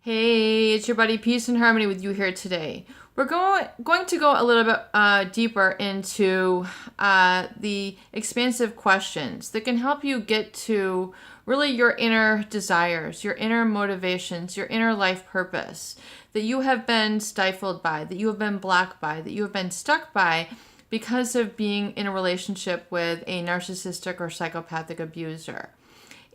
Hey, it's your buddy Peace and Harmony with you here today. We're going to go a little bit deeper into the expansive questions that can help you get to really your inner desires, your inner motivations, your inner life purpose that you have been stifled by, that you have been blocked by, that you have been stuck by because of being in a relationship with a narcissistic or psychopathic abuser.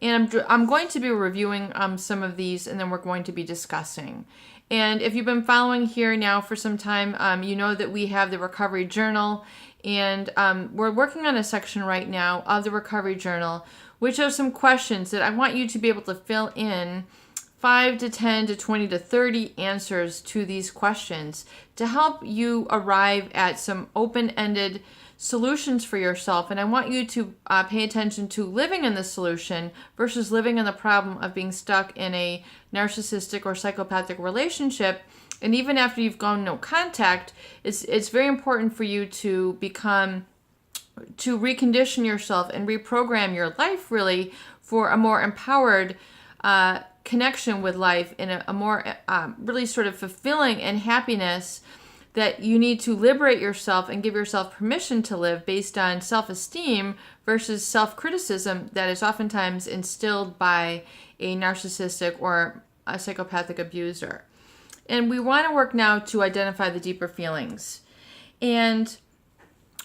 And I'm going to be reviewing some of these, and then we're going to be discussing. And if you've been following here now for some time, you know that we have the Recovery Journal, and we're working on a section right now of the Recovery Journal, which are some questions that I want you to be able to fill in 5 to 10 to 20 to 30 answers to these questions to help you arrive at some open-ended solutions for yourself. And I want you to pay attention to living in the solution versus living in the problem of being stuck in a narcissistic or psychopathic relationship. And even after you've gone no contact, it's very important for you to recondition yourself and reprogram your life really for a more empowered connection with life in a more really sort of fulfilling and happiness that you need to liberate yourself and give yourself permission to live based on self-esteem versus self-criticism that is oftentimes instilled by a narcissistic or a psychopathic abuser. And we want to work now to identify the deeper feelings. And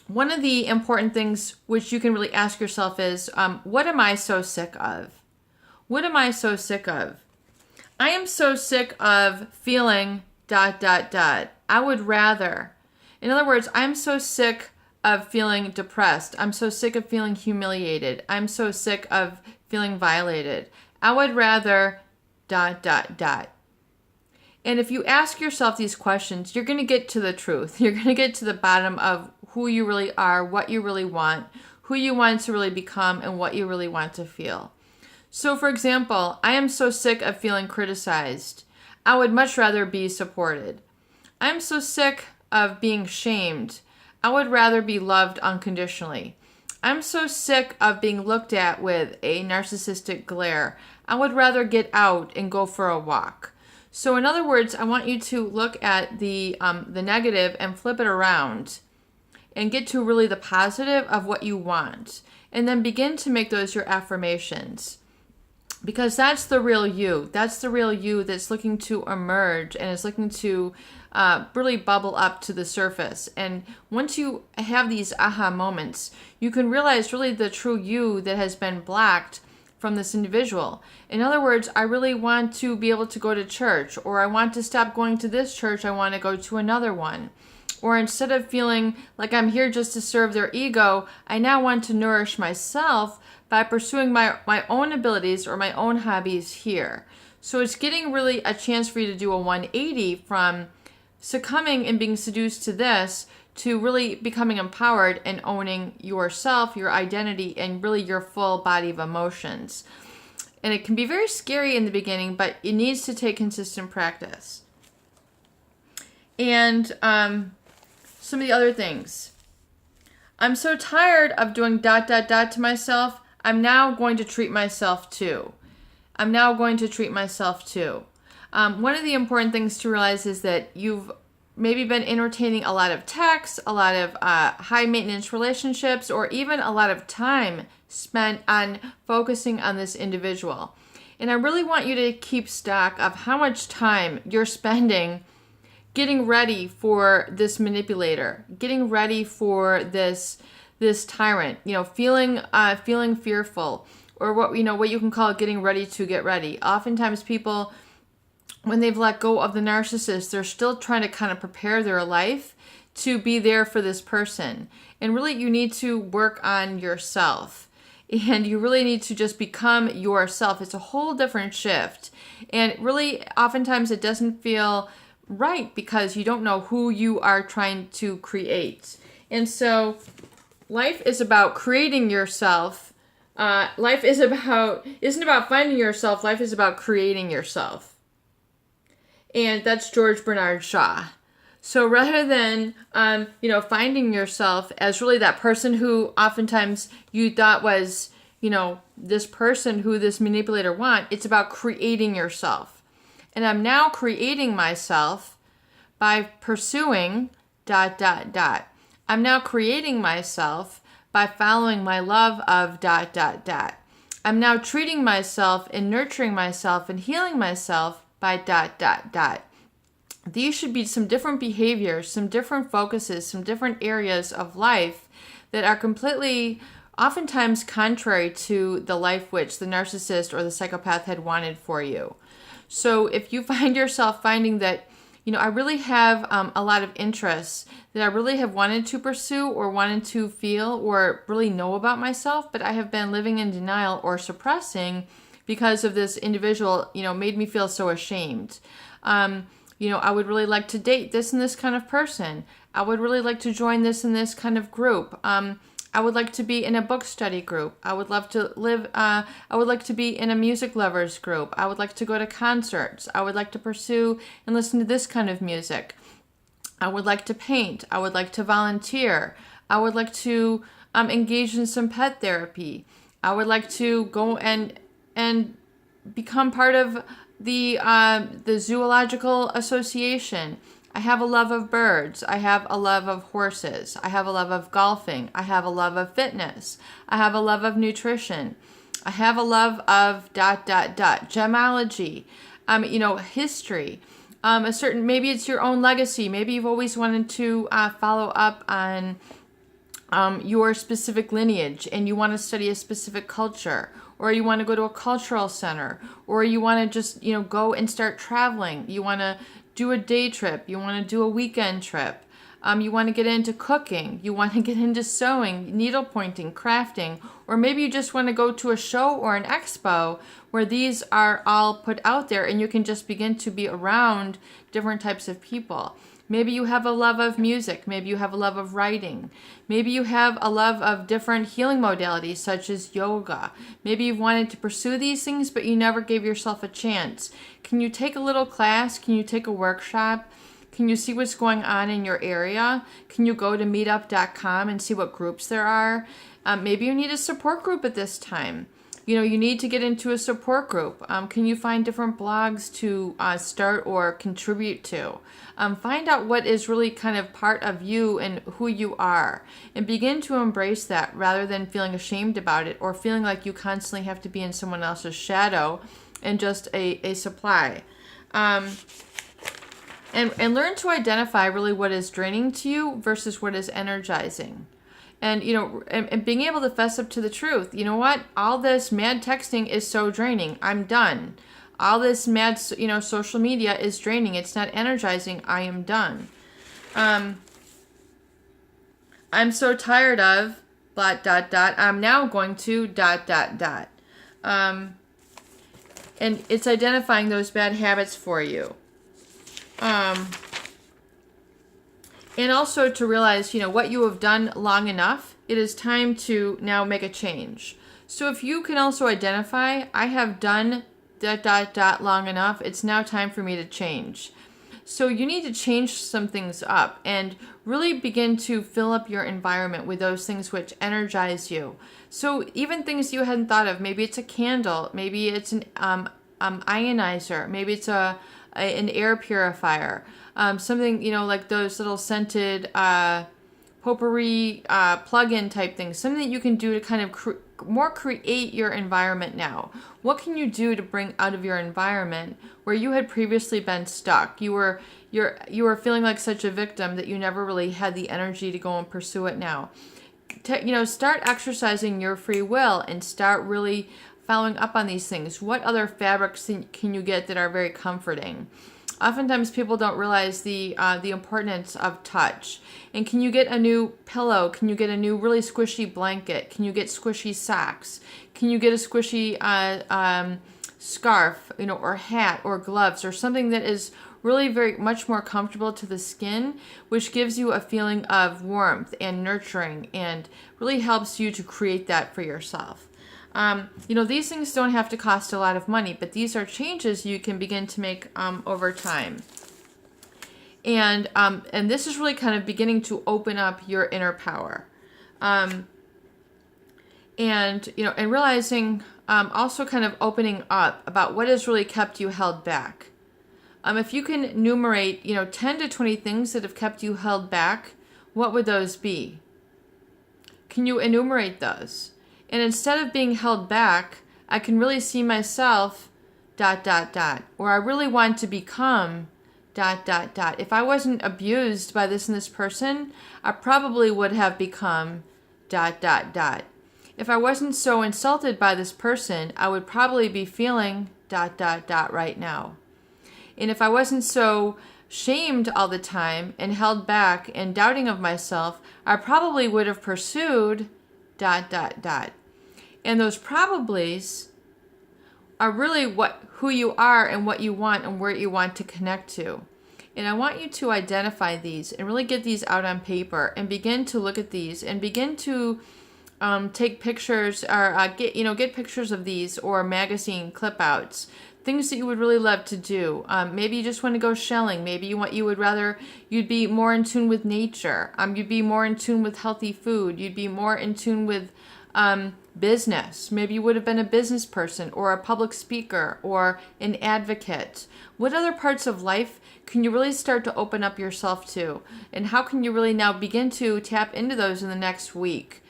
one of the important things which you can really ask yourself is, what am I so sick of? What am I so sick of? I am so sick of feeling ... I would rather. In other words, I'm so sick of feeling depressed. I'm so sick of feeling humiliated. I'm so sick of feeling violated. I would rather ... And if you ask yourself these questions, you're going to get to the truth. You're going to get to the bottom of who you really are, what you really want, who you want to really become, and what you really want to feel. So, for example, I am so sick of feeling criticized. I would much rather be supported. I'm so sick of being shamed. I would rather be loved unconditionally. I'm so sick of being looked at with a narcissistic glare. I would rather get out and go for a walk. So in other words, I want you to look at the negative and flip it around and get to really the positive of what you want. And then begin to make those your affirmations. Because that's the real you. That's the real you that's looking to emerge and is looking to really bubble up to the surface. And once you have these aha moments, you can realize really the true you that has been blocked from this individual. In other words, I really want to be able to go to church, or I want to stop going to this church, I want to go to another one. Or instead of feeling like I'm here just to serve their ego, I now want to nourish myself by pursuing my own abilities or my own hobbies here. So it's getting really a chance for you to do a 180 from succumbing and being seduced to this to really becoming empowered and owning yourself, your identity, and really your full body of emotions. And it can be very scary in the beginning, but it needs to take consistent practice. And some of the other things. I'm so tired of doing ... to myself. I'm now going to treat myself too. I'm now going to treat myself too. One of the important things to realize is that you've maybe been entertaining a lot of texts, a lot of high maintenance relationships, or even a lot of time spent on focusing on this individual. And I really want you to keep stock of how much time you're spending getting ready for this manipulator, getting ready for this tyrant, feeling fearful, or what you can call getting ready to get ready. Oftentimes people, when they've let go of the narcissist, they're still trying to kind of prepare their life to be there for this person. And really you need to work on yourself. And you really need to just become yourself. It's a whole different shift. And really, oftentimes it doesn't feel right because you don't know who you are trying to create. And so life is about creating yourself. Life isn't about finding yourself. Life is about creating yourself. And that's George Bernard Shaw. So rather than, finding yourself as really that person who oftentimes you thought was, this person who this manipulator it's about creating yourself. And I'm now creating myself by pursuing ... I'm now creating myself by following my love of ... I'm now treating myself and nurturing myself and healing myself by ... These should be some different behaviors, some different focuses, some different areas of life that are completely, oftentimes contrary to the life which the narcissist or the psychopath had wanted for you. So if you find yourself finding that, I really have a lot of interests that I really have wanted to pursue or wanted to feel or really know about myself, but I have been living in denial or suppressing because of this individual, made me feel so ashamed. I would really like to date this and this kind of person. I would really like to join this and this kind of group. I would like to be in a book study group. I would like to be in a music lovers group. I would like to go to concerts. I would like to pursue and listen to this kind of music. I would like to paint. I would like to volunteer. I would like to engage in some pet therapy. I would like to go and become part of the Zoological Association. I have a love of birds. I have a love of horses. I have a love of golfing. I have a love of fitness. I have a love of nutrition. I have a love of ... gemology, history. Maybe it's your own legacy. Maybe you've always wanted to follow up on your specific lineage and you want to study a specific culture, or you want to go to a cultural center, or you want to just, go and start traveling. You want to do a day trip. You want to do a weekend trip. You want to get into cooking. You want to get into sewing, needle pointing, crafting, or maybe you just want to go to a show or an expo where these are all put out there and you can just begin to be around different types of people. Maybe you have a love of music. Maybe you have a love of writing. Maybe you have a love of different healing modalities such as yoga. Maybe you've wanted to pursue these things, but you never gave yourself a chance. Can you take a little class? Can you take a workshop? Can you see what's going on in your area? Can you go to meetup.com and see what groups there are? Maybe you need a support group at this time. You need to get into a support group. Can you find different blogs to start or contribute to? Find out what is really kind of part of you and who you are, and begin to embrace that rather than feeling ashamed about it or feeling like you constantly have to be in someone else's shadow and just a supply. And learn to identify really what is draining to you versus what is energizing. And, and being able to fess up to the truth. You know what? All this mad texting is so draining. I'm done. All this mad, social media is draining. It's not energizing. I am done. I'm so tired of ... I'm now going to ... And it's identifying those bad habits for you. And also to realize, what you have done long enough, it is time to now make a change. So if you can also identify, I have done ... long enough, it's now time for me to change. So you need to change some things up and really begin to fill up your environment with those things which energize you. So even things you hadn't thought of, maybe it's a candle, maybe it's an ionizer, maybe it's an air purifier. Something, like those little scented potpourri plug-in type things. Something that you can do to kind of create your environment now. What can you do to bring out of your environment where you had previously been stuck? You were feeling like such a victim that you never really had the energy to go and pursue it now. Start exercising your free will and start really following up on these things. What other fabrics can you get that are very comforting? Oftentimes people don't realize the importance of touch. And can you get a new pillow? Can you get a new really squishy blanket? Can you get squishy socks? Can you get a squishy scarf, or hat or gloves or something that is really very much more comfortable to the skin, which gives you a feeling of warmth and nurturing and really helps you to create that for yourself. These things don't have to cost a lot of money, but these are changes you can begin to make over time. And this is really kind of beginning to open up your inner power. And realizing, also kind of opening up about what has really kept you held back. If you can enumerate, 10 to 20 things that have kept you held back, what would those be? Can you enumerate those? And instead of being held back, I can really see myself ... or I really want to become ... If I wasn't abused by this and this person, I probably would have become ... If I wasn't so insulted by this person, I would probably be feeling ... right now. And if I wasn't so shamed all the time and held back and doubting of myself, I probably would have pursued ... And those probablys are really who you are and what you want and where you want to connect to. And I want you to identify these and really get these out on paper and begin to look at these and begin to take pictures or get pictures of these or magazine clip outs, things that you would really love to do. Maybe you just want to go shelling. Maybe you'd be more in tune with nature. You'd be more in tune with healthy food. You'd be more in tune with business. Maybe you would have been a business person or a public speaker or an advocate. What other parts of life can you really start to open up yourself to? And how can you really now begin to tap into those in the next week?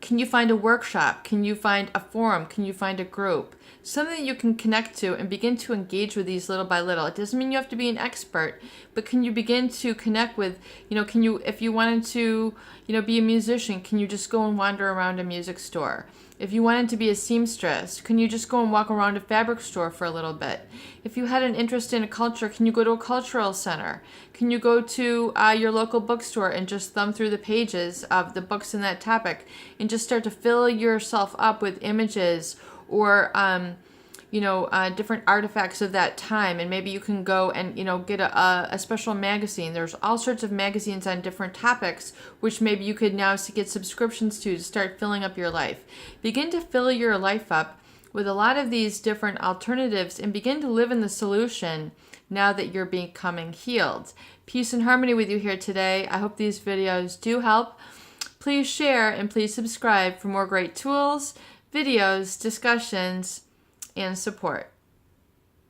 Can you find a workshop? Can you find a forum? Can you find a group? Something that you can connect to and begin to engage with these little by little. It doesn't mean you have to be an expert, but can you begin to connect with, if you wanted to, be a musician, can you just go and wander around a music store? If you wanted to be a seamstress, can you just go and walk around a fabric store for a little bit? If you had an interest in a culture, can you go to a cultural center? Can you go to your local bookstore and just thumb through the pages of the books in that topic and just start to fill yourself up with images or different artifacts of that time? And maybe you can go and get a special magazine. There's all sorts of magazines on different topics, which maybe you could now get subscriptions to start filling up your life. Begin to fill your life up with a lot of these different alternatives and begin to live in the solution now that you're becoming healed. Peace and harmony with you here today. I hope these videos do help. Please share and please subscribe for more great tools, videos, discussions, and support.